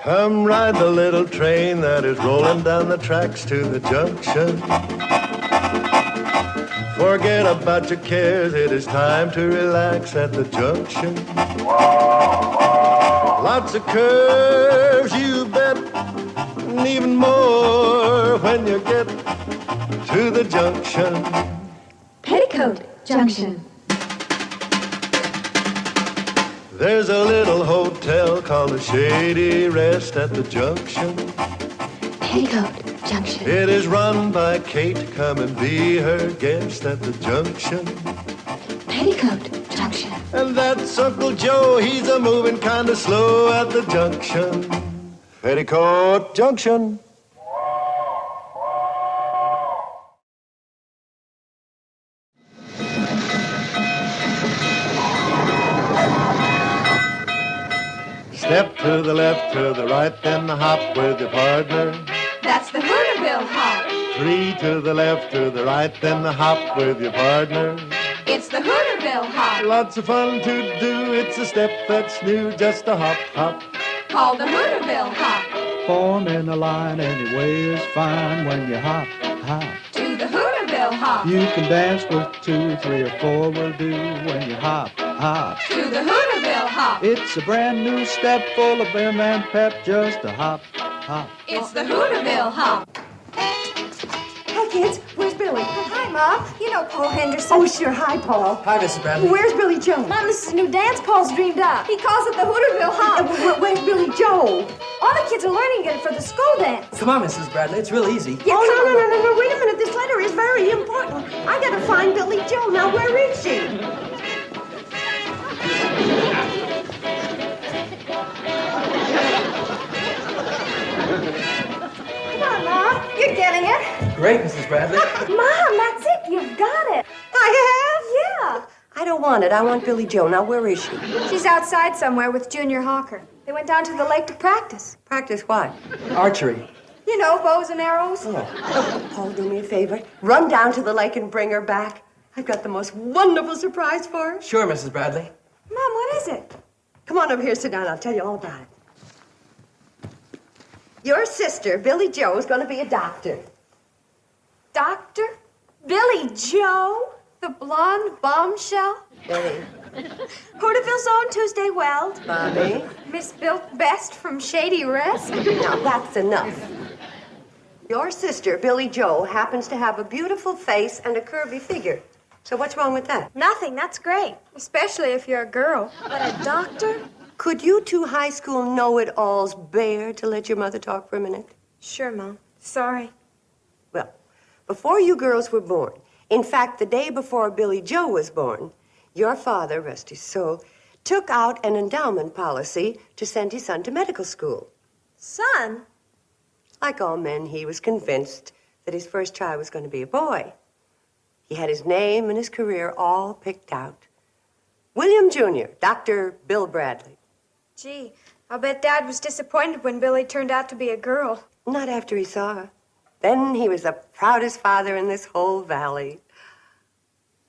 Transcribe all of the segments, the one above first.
Come ride the little train that is rolling down the tracks to the junction. Forget about your cares, it is time to relax at the junction. Lots of curves, you bet, and even more when you get to the junction. Petticoat Junction. There's a little hotel called the Shady Rest at the junction. Petticoat Junction. It is run by Kate. Come and be her guest at the junction. Petticoat Junction. And that's Uncle Joe. He's a moving kind of slow at the junction. Petticoat Junction. Step to the left, to the right, then hop with your partner. That's the Hooterville hop. 3 to the left, to the right, then hop with your partner. It's the Hooterville hop. Lots of fun to do, it's a step that's new, just a hop, hop. Called the Hooterville hop. Form in a line anyway is fine when you hop, hop. To the Hooterville hop. You can dance with 2, 3, or 4 will do when you hop, hop. To the Hooterville hop. It's a brand new step full of vim and pep, just a hop, hop. It's the Hooterville hop. Hi, kids. Where's Billy? Hi, Mom. You know Paul Henderson. Oh, sure. Hi, Paul. Hi, Mrs. Bradley. Where's Billy Joe? Mom, this is a new dance Paul's dreamed up. He calls it the Hooterville hop. Where's Billy Joe? All the kids are learning it for the school dance. Come on, Mrs. Bradley. It's real easy. Yeah, no. Wait a minute. This letter is very important. I gotta find Billy Joe. Now, where is she? Come on, Mom. You're getting it. Great, Mrs. Bradley. Mom, that's it. You've got it. I have? Yeah. I don't want it. I want Billy Joe. Now, where is she? She's outside somewhere with Junior Hawker. They went down to the lake to practice. Practice what? Archery. You know, bows and arrows. Oh, Paul, do me a favor. Run down to the lake and bring her back. I've got the most wonderful surprise for her. Sure, Mrs. Bradley. Mom, what is it? Come on over here, sit down. I'll tell you all about it. Your sister, Billy Joe, is going to be a doctor. Doctor? Billy Joe? The blonde bombshell? Billy. Hooterville's own Tuesday Weld? Bobby. Miss Built Best from Shady Rest? Now, that's enough. Your sister, Billy Joe, happens to have a beautiful face and a curvy figure. So what's wrong with that? Nothing, that's great. Especially if you're a girl. But a doctor? Could you two high school know-it-alls bear to let your mother talk for a minute? Sure, Mom. Sorry. Well, before you girls were born, in fact, the day before Billy Joe was born, your father, rest his soul, took out an endowment policy to send his son to medical school. Son? Like all men, he was convinced that his first child was going to be a boy. He had his name and his career all picked out. William Jr., Dr. Bill Bradley. Gee, I'll bet Dad was disappointed when Billy turned out to be a girl. Not after he saw her. Then he was the proudest father in this whole valley.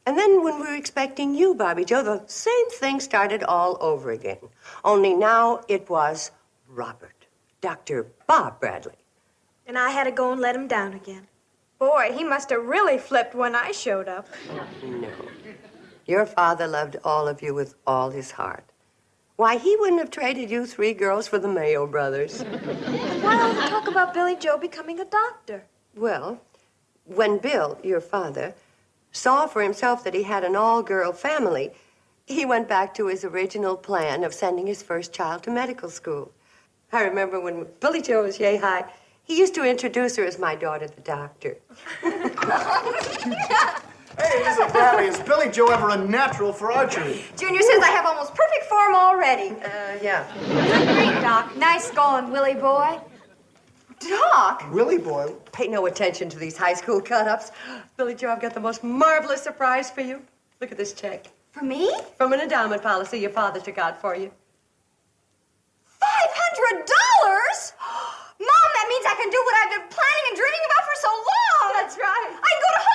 And then when we were expecting you, Bobby Joe, the same thing started all over again. Only now it was Robert, Dr. Bob Bradley. And I had to go and let him down again. Boy, he must have really flipped when I showed up. No. Your father loved all of you with all his heart. Why, he wouldn't have traded you 3 girls for the Mayo brothers. And why all the talk about Billy Joe becoming a doctor? Well, when Bill, your father, saw for himself that he had an all-girl family, he went back to his original plan of sending his first child to medical school. I remember when Billy Joe was yay high, he used to introduce her as my daughter, the doctor. Hey, Mrs. Bradley, is Billy Joe ever a natural for archery? Junior says I have almost perfect form already. Yeah. Great, Doc. Nice going, Willie boy. Doc! Willie boy? Pay no attention to these high school cut-ups. Billy Joe, I've got the most marvelous surprise for you. Look at this check. For me? From an endowment policy your father took out for you. $500? Mom, that means I can do what I've been planning and dreaming about for so long. That's right. I can go to Hollywood.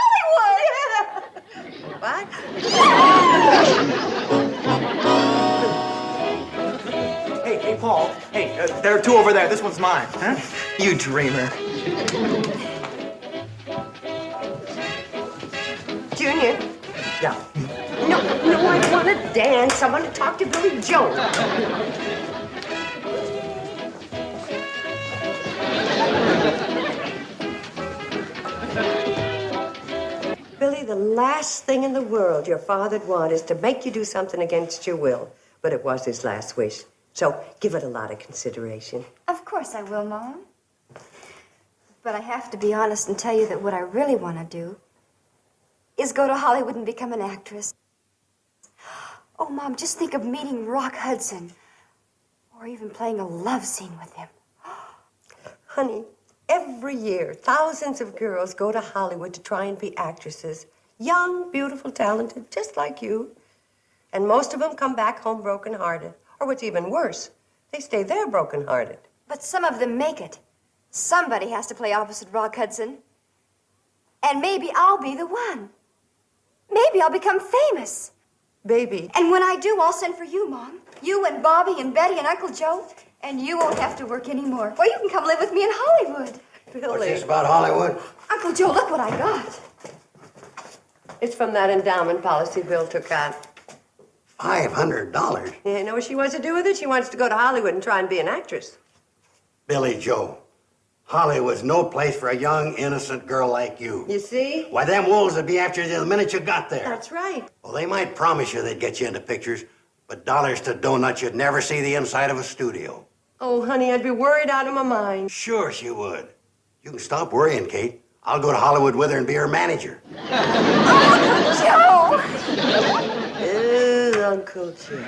What? Paul. Hey, there are two over there. This one's mine. Huh? You dreamer. Junior. Yeah. No, I want to dance. I want to talk to Billy Joe. Billy, the last thing in the world your father'd want is to make you do something against your will. But it was his last wish. So give it a lot of consideration. Of course I will, Mom. But I have to be honest and tell you that what I really want to do is go to Hollywood and become an actress. Oh, Mom, just think of meeting Rock Hudson. Or even playing a love scene with him. Honey, every year, thousands of girls go to Hollywood to try and be actresses. Young, beautiful, talented, just like you. And most of them come back home broken-hearted. Or what's even worse, they stay there broken-hearted. But some of them make it. Somebody has to play opposite Rock Hudson. And maybe I'll be the one. Maybe I'll become famous. Baby. And when I do, I'll send for you, Mom. You and Bobby and Betty and Uncle Joe. And you won't have to work anymore. Or you can come live with me in Hollywood. Billy. What's this about Hollywood? Uncle Joe, look what I got. It's from that endowment policy Bill took out. $500. You know what she wants to do with it? She wants to go to Hollywood and try and be an actress. Billy Joe, Hollywood's no place for a young, innocent girl like you. You see? Why, them wolves would be after you the minute you got there. That's right. Well, they might promise you they'd get you into pictures, but dollars to donuts, you'd never see the inside of a studio. Oh, honey, I'd be worried out of my mind. Sure she would. You can stop worrying, Kate. I'll go to Hollywood with her and be her manager. Joe! Ooh, Uncle Joe.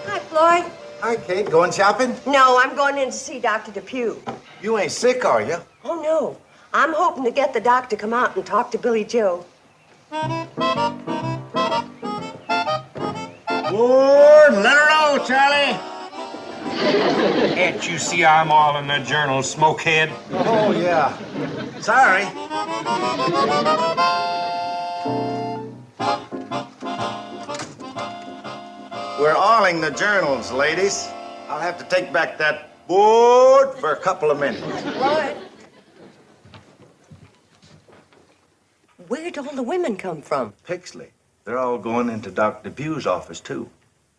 Hi, Floyd. Hi, Kate. Going shopping? No, I'm going in to see Dr. Depew. You ain't sick, are you? Oh, no. I'm hoping to get the doc to come out and talk to Billy Joe. Lord, let her know, Charlie. Can't you see I'm all in the journal, smokehead? Oh, yeah. Sorry. We're awling the journals, ladies. I'll have to take back that board for a couple of minutes. Floyd. Where'd all the women come from? Pixley. They're all going into Dr. Depew's office, too.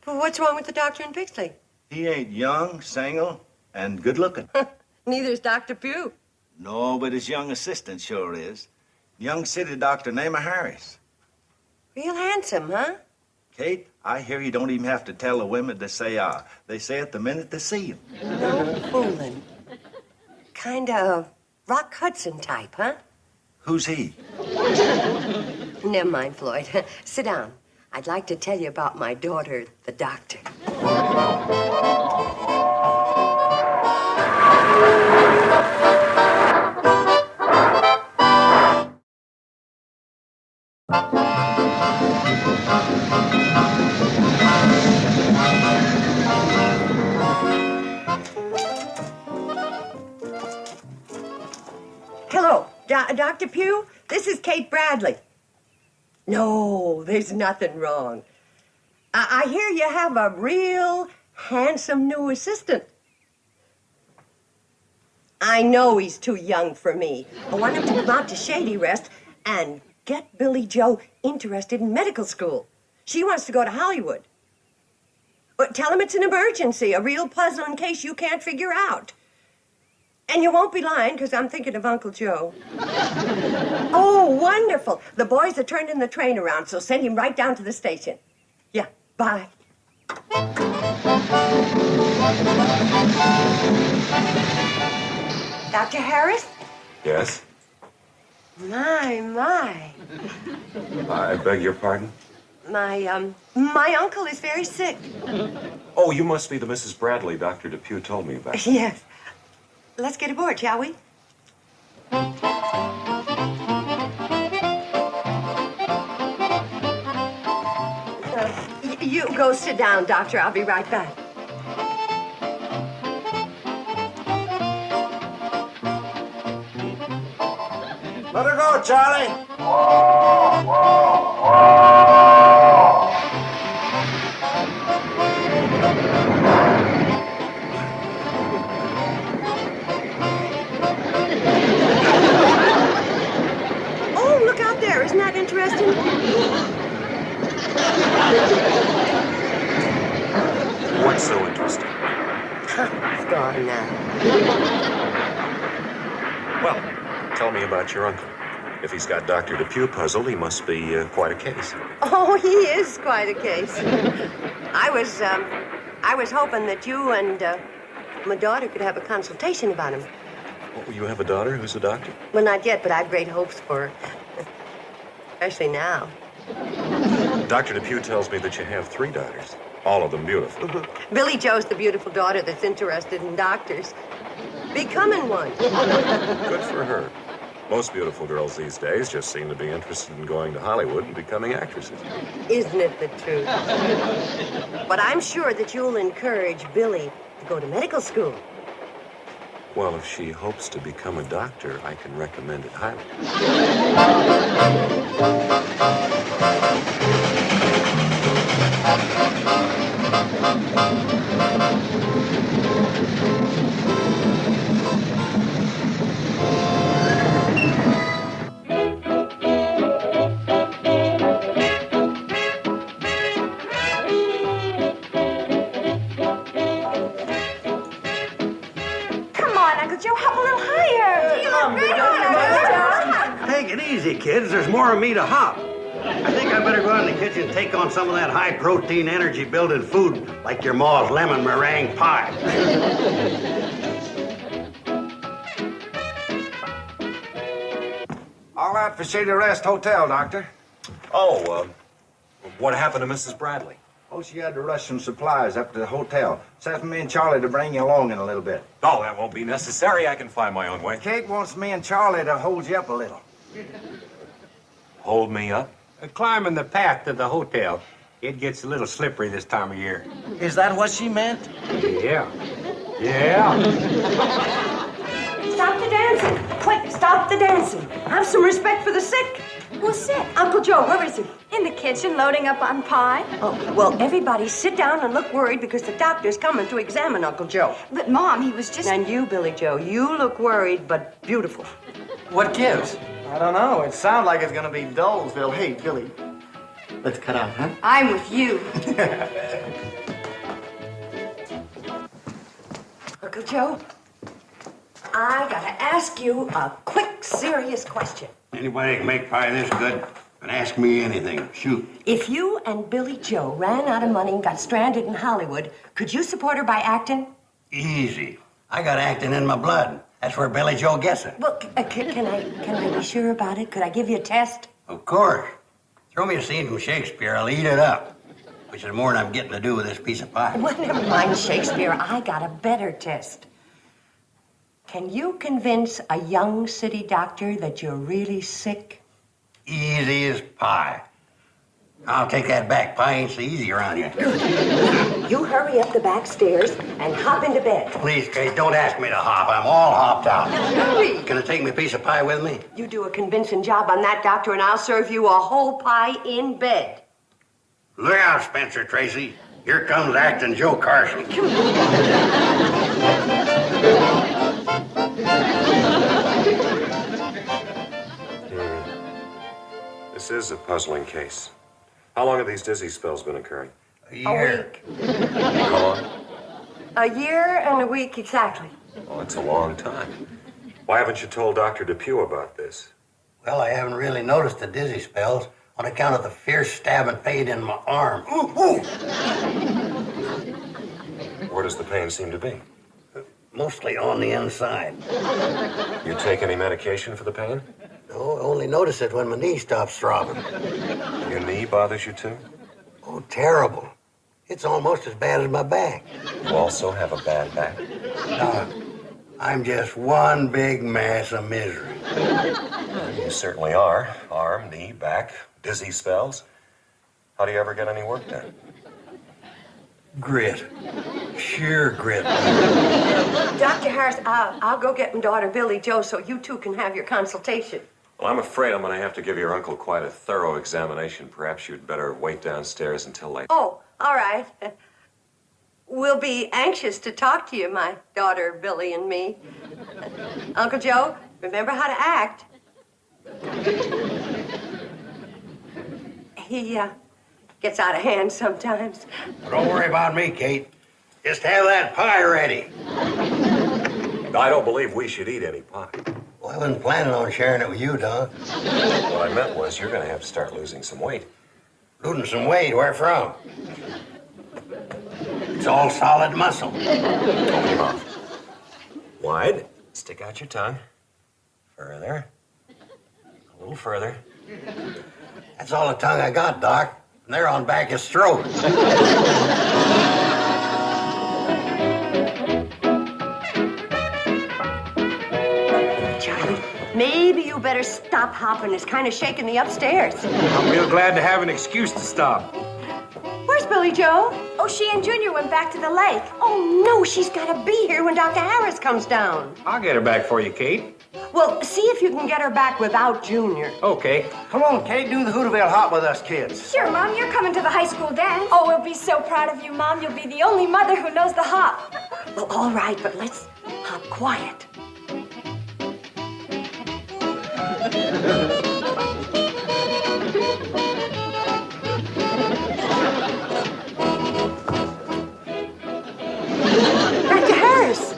Well, what's wrong with the doctor in Pixley? He ain't young, single, and good-looking. Neither's Dr. Pugh. No, but his young assistant sure is. Young city doctor named Harris. Real handsome, huh? Kate, I hear you don't even have to tell the women to say ah. They say it the minute they see him. No fooling. Kind of Rock Hudson type, huh? Who's he? Never mind, Floyd. Sit down. I'd like to tell you about my daughter, the doctor. Hello, Dr. Pugh? This is Kate Bradley. No, there's nothing wrong. I hear you have a real handsome new assistant. I know he's too young for me. I want him to come out to Shady Rest and get Billy Joe interested in medical school. She wants to go to Hollywood. But tell him it's an emergency, a real puzzle in case you can't figure out. And you won't be lying, because I'm thinking of Uncle Joe. Oh, wonderful. The boys are turning the train around, so send him right down to the station. Yeah, bye. Dr. Harris? Yes? My. I beg your pardon? My uncle is very sick. Oh, you must be the Mrs. Bradley Dr. Depew told me about. Yes. Let's get aboard, shall we? You go sit down, Doctor. I'll be right back. Let her go, Charlie. Oh, look out there. Isn't that interesting? What's so interesting? It's gone now. Well, tell me about your uncle. If he's got Dr. Depew puzzled, he must be quite a case. Oh, he is quite a case. I was hoping that you and my daughter could have a consultation about him. Oh, you have a daughter who's a doctor? Well, not yet, but I have great hopes for her. Especially now. Dr. Depew tells me that you have 3 daughters, all of them beautiful. Billy Joe's the beautiful daughter that's interested in doctors. Becoming one. Good for her. Most beautiful girls these days just seem to be interested in going to Hollywood and becoming actresses. Isn't it the truth? But I'm sure that you'll encourage Billy to go to medical school. Well, if she hopes to become a doctor, I can recommend it highly. Come on, Uncle Joe, hop a little higher. You look great on Uncle Joe. Take it easy, kids. There's more of me to hop. I think I better go out in the kitchen and take on some of that high-protein, energy-building food like your ma's lemon meringue pie. All out for Shady Rest Hotel, Doctor. Oh, what happened to Mrs. Bradley? Oh, she had to rush some supplies up to the hotel. Said for me and Charlie to bring you along in a little bit. Oh, that won't be necessary. I can find my own way. Kate wants me and Charlie to hold you up a little. Hold me up? Climbing the path to the hotel. It gets a little slippery this time of year. Is that what she meant? Yeah. Yeah. Stop the dancing. Quick, stop the dancing. Have some respect for the sick. Who's sick? Uncle Joe, where is he? In the kitchen, loading up on pie. Oh, well, everybody sit down and look worried because the doctor's coming to examine Uncle Joe. But, Mom, he was just... And you, Billy Joe, you look worried but beautiful. What gives? I don't know. It sounds like it's gonna be Dullsville. Hey, Billy, let's cut out, huh? I'm with you. Uncle Joe, I gotta ask you a quick, serious question. Anybody can make pie this good and ask me anything. Shoot. If you and Billy Joe ran out of money and got stranded in Hollywood, could you support her by acting? Easy. I got acting in my blood. That's where Billy Joe gets it. Well, can I be sure about it? Could I give you a test? Of course. Throw me a scene from Shakespeare. I'll eat it up. Which is more than I'm getting to do with this piece of pie. Well, never mind Shakespeare. I got a better test. Can you convince a young city doctor that you're really sick? Easy as pie. I'll take that back. Pie ain't so easy around here. You hurry up the back stairs and hop into bed. Please, Kate, don't ask me to hop. I'm all hopped out. Hurry! Gonna take me a piece of pie with me? You do a convincing job on that, doctor, and I'll serve you a whole pie in bed. Look out, Spencer Tracy. Here comes acting Joe Carson. This is a puzzling case. How long have these dizzy spells been occurring? A year. How long? A year and a week exactly. Well, that's a long time. Why haven't you told Dr. Depew about this? Well, I haven't really noticed the dizzy spells on account of the fierce stabbing pain in my arm. Ooh, ooh. Where does the pain seem to be? Mostly on the inside. You take any medication for the pain? No, I only notice it when my knee stops throbbing. Your knee bothers you too? Oh, terrible. It's almost as bad as my back. You also have a bad back. I'm just one big mass of misery. You certainly are. Arm, knee, back, dizzy spells. How do you ever get any work done? Grit. Sheer grit. Dr. Harris, I'll go get my daughter Billy Joe so you two can have your consultation. Well, I'm afraid I'm going to have to give your uncle quite a thorough examination. Perhaps you'd better wait downstairs until later. Oh, all right. We'll be anxious to talk to you, my daughter, Billy, and me. Uncle Joe, remember how to act. He gets out of hand sometimes. Don't worry about me, Kate. Just have that pie ready. I don't believe we should eat any pie. Well, I wasn't planning on sharing it with you, Don. What I meant was you're going to have to start losing some weight. Losing some weight, where from? It's all solid muscle. Open your mouth. Wide. Stick out your tongue. Further. A little further. That's all the tongue I got, Doc. And they're on back his throat. Charlie, maybe you better stop hopping. It's kind of shaking the upstairs. I'm real glad to have an excuse to stop. Where's Billy Joe? Oh, she and Junior went back to the lake. Oh, no, she's got to be here when Dr. Harris comes down. I'll get her back for you, Kate. Well, see if you can get her back without Junior. Okay. Come on, Kate, do the Hooterville Hop with us kids. Sure, Mom, you're coming to the high school dance. Oh, we'll be so proud of you, Mom. You'll be the only mother who knows the hop. Well, all right, but let's hop quiet. Dr. Harris!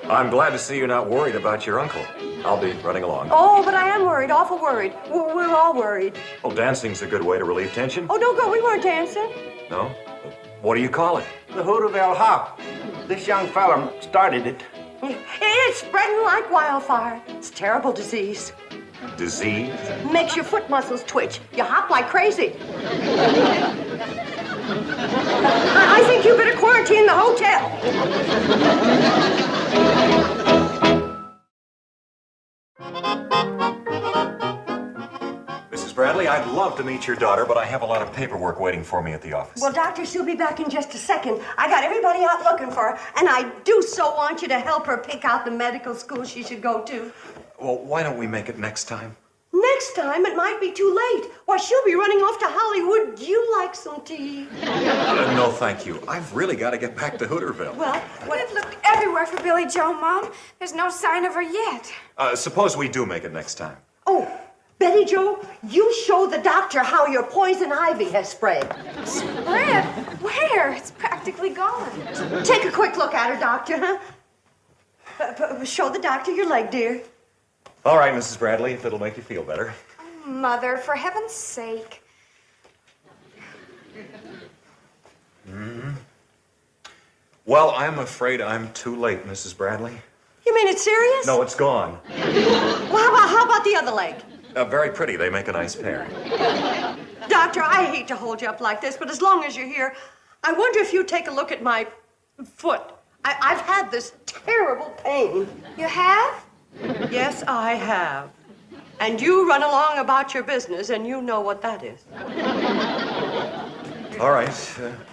I'm glad to see you're not worried about your uncle. I'll be running along. Oh, but I am worried, awful worried. We're all worried. Well, dancing's a good way to relieve tension. Oh, don't go, we weren't dancing. No? What do you call it? The Hooterville Hop. This young fella started it. It's spreading like wildfire. It's a terrible disease. Disease? Makes your foot muscles twitch. You hop like crazy. I think you better quarantine the hotel. Mrs. Bradley, I'd love to meet your daughter, but I have a lot of paperwork waiting for me at the office. Well, Doctor, she'll be back in just a second. I got everybody out looking for her, and I do so want you to help her pick out the medical school she should go to. Well, why don't we make it next time? Next time, it might be too late. Why, she'll be running off to Hollywood. Do you like some tea? No, thank you. I've really got to get back to Hooterville. Well, We've looked everywhere for Billy Joe, Mom. There's no sign of her yet. Suppose we do make it next time. oh, Betty Jo, you show the doctor how your poison ivy has spread. Spread? Where? It's practically gone. Take a quick look at her, Doctor, huh? Show the doctor your leg, dear. All right, Mrs. Bradley, if it'll make you feel better. Mother, for heaven's sake. Well, I'm afraid I'm too late, Mrs. Bradley. You mean it's serious? No, it's gone. Well, how about the other leg? Very pretty. They make a nice pair. Doctor, I hate to hold you up like this, but as long as you're here, I wonder if you'd take a look at my foot. I've had this terrible pain. You have? Yes, I have. And you run along about your business, and you know what that is. All right.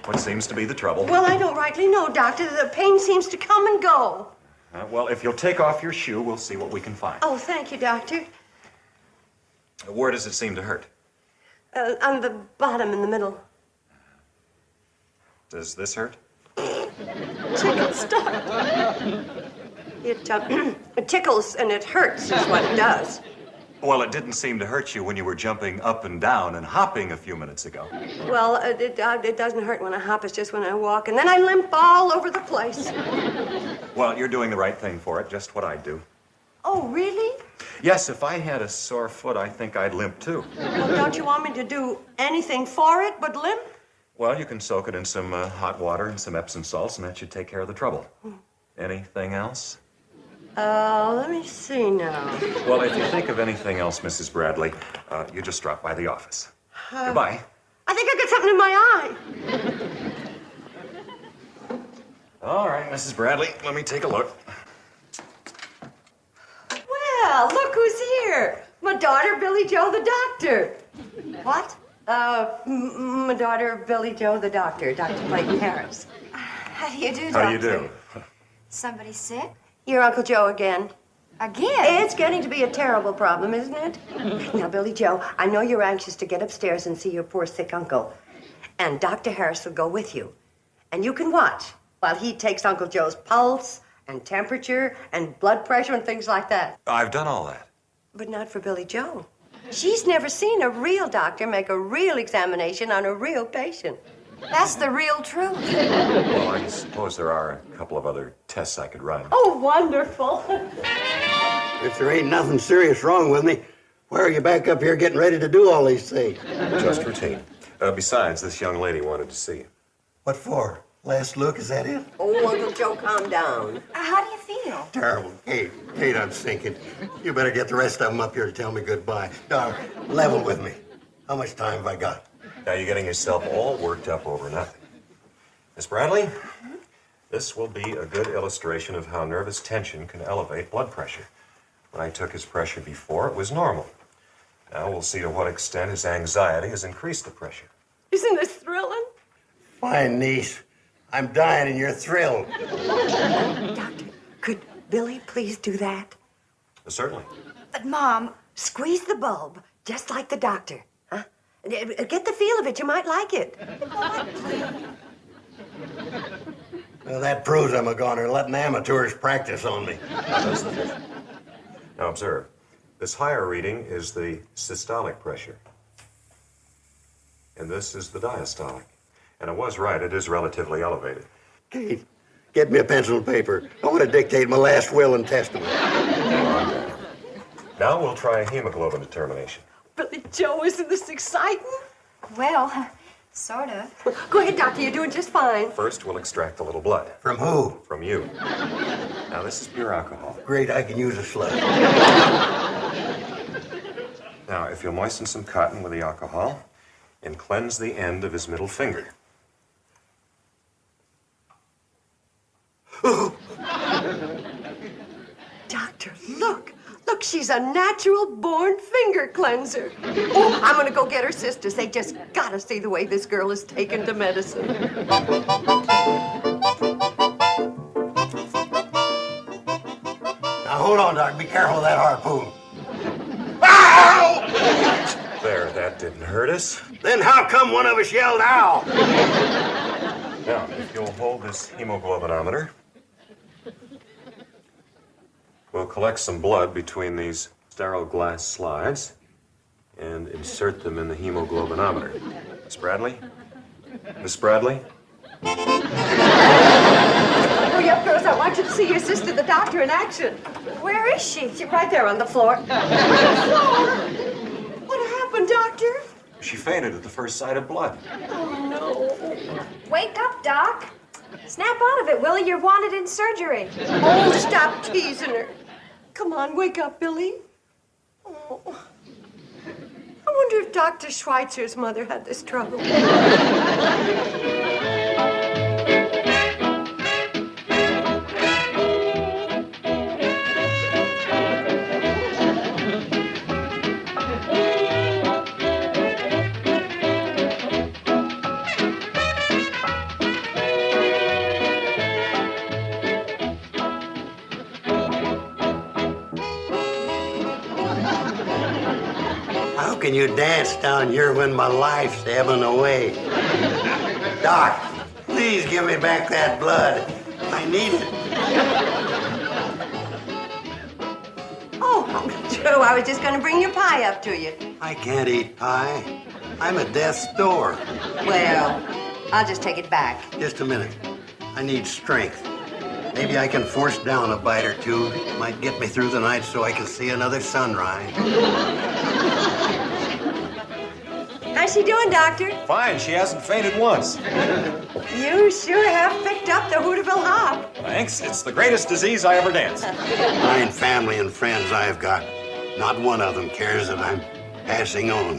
What seems to be the trouble? Well, I don't rightly know, Doctor. The pain seems to come and go. Well, if you'll take off your shoe, we'll see what we can find. Oh, thank you, Doctor. Where does it seem to hurt? On the bottom in the middle. Does this hurt? Tickle stuff. It tickles and it hurts is what it does. Well, it didn't seem to hurt you when you were jumping up and down and hopping a few minutes ago. Well, it doesn't hurt when I hop. It's just when I walk. And then I limp all over the place. Well, you're doing the right thing for it, just what I'd do. Oh, really? Yes, if I had a sore foot, I think I'd limp too. Well, don't you want me to do anything for it but limp? Well, you can soak it in some hot water and some Epsom salts, and that should take care of the trouble. Anything else? Let me see now. Well, if you think of anything else, Mrs. Bradley, you just drop by the office. Goodbye. I think I got something in my eye. All right, Mrs. Bradley, let me take a look. Well, look who's here. My daughter, Billy Joe the doctor. What? My daughter, Billy Joe the doctor, Dr. Clayton Harris. How do you do, How do you Doctor? do? Somebody sick? Your Uncle Joe again. Again? It's getting to be a terrible problem, isn't it? Now, Billy Joe, I know you're anxious to get upstairs and see your poor sick uncle. And Dr. Harris will go with you. And you can watch while he takes Uncle Joe's pulse and temperature and blood pressure and things like that. I've done all that. But not for Billy Joe. She's never seen a real doctor make a real examination on a real patient. That's the real truth. Well, I suppose there are a couple of other tests I could run. Oh, wonderful. If there ain't nothing serious wrong with me, why are you back up here getting ready to do all these things? Just routine. Besides, this young lady wanted to see you. What for? Last look, is that it? Oh, Uncle Joe, calm down. How do you feel? Terrible. Kate, I'm sinking. You better get the rest of them up here to tell me goodbye. Darling, level with me. How much time have I got? Now you're getting yourself all worked up over nothing. Miss Bradley, this will be a good illustration of how nervous tension can elevate blood pressure. When I took his pressure before, it was normal. Now we'll see to what extent his anxiety has increased the pressure. Isn't this thrilling? Fine, niece. I'm dying and you're thrilled. Doctor, could Billy please do that? Certainly. But, Mom... Squeeze the bulb, just like the doctor. Huh? Get the feel of it. You might like it. Well, that proves I'm a goner, letting amateurs practice on me. That's sufficient. Now observe. This higher reading is the systolic pressure. And this is the diastolic. And I was right, it is relatively elevated. Kate, get me a pencil and paper. I want to dictate my last will and testament. Now we'll try a hemoglobin determination. Billy Joe, isn't this exciting? Well, sort of. Go ahead, Doctor. You're doing just fine. First, we'll extract a little blood. From who? From you. Now, this is pure alcohol. Great, I can use a slug. Now, if you'll moisten some cotton with the alcohol and cleanse the end of his middle finger. Doctor, look. Look, she's a natural-born finger cleanser. Oh, I'm going to go get her sisters. They just got to see the way this girl is taken to medicine. Now, hold on, Doc. Be careful of that harpoon. Ow! There, that didn't hurt us. Then how come one of us yelled, ow? Now, if you'll hold this hemoglobinometer, we'll collect some blood between these sterile glass slides and insert them in the hemoglobinometer. Miss Bradley? Miss Bradley? Hurry up, girls. I want you to see your sister, the doctor, in action. Where is she? She's right there on the floor. On the floor? What happened, Doctor? She fainted at the first sight of blood. Oh, no. Wake up, Doc. Snap out of it, Willie. You're wanted in surgery. Oh, stop teasing her. Come on, wake up, Billy. Oh. I wonder if Dr. Schweitzer's mother had this trouble. How can you dance down here when my life's ebbing away? Doc, please give me back that blood. I need it. Oh, Joe, I was just going to bring your pie up to you. I can't eat pie. I'm at death's door. Well, I'll just take it back. Just a minute. I need strength. Maybe I can force down a bite or two. It might get me through the night so I can see another sunrise. How's she doing, Doctor? Fine, she hasn't fainted once. You sure have picked up the Hooterville hop. Thanks, it's the greatest disease I ever danced. Fine family and friends I've got. Not one of them cares that I'm passing on.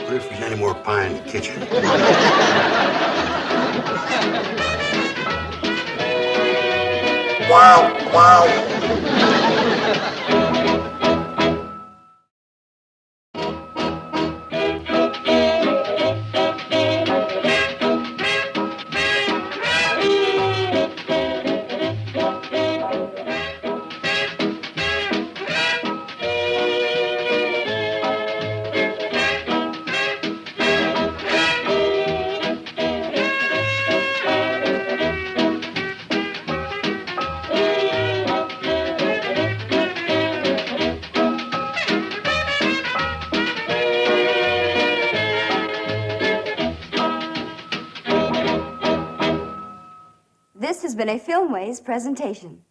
What if there's any more pie in the kitchen? Wow, wow. This has been a Filmways presentation.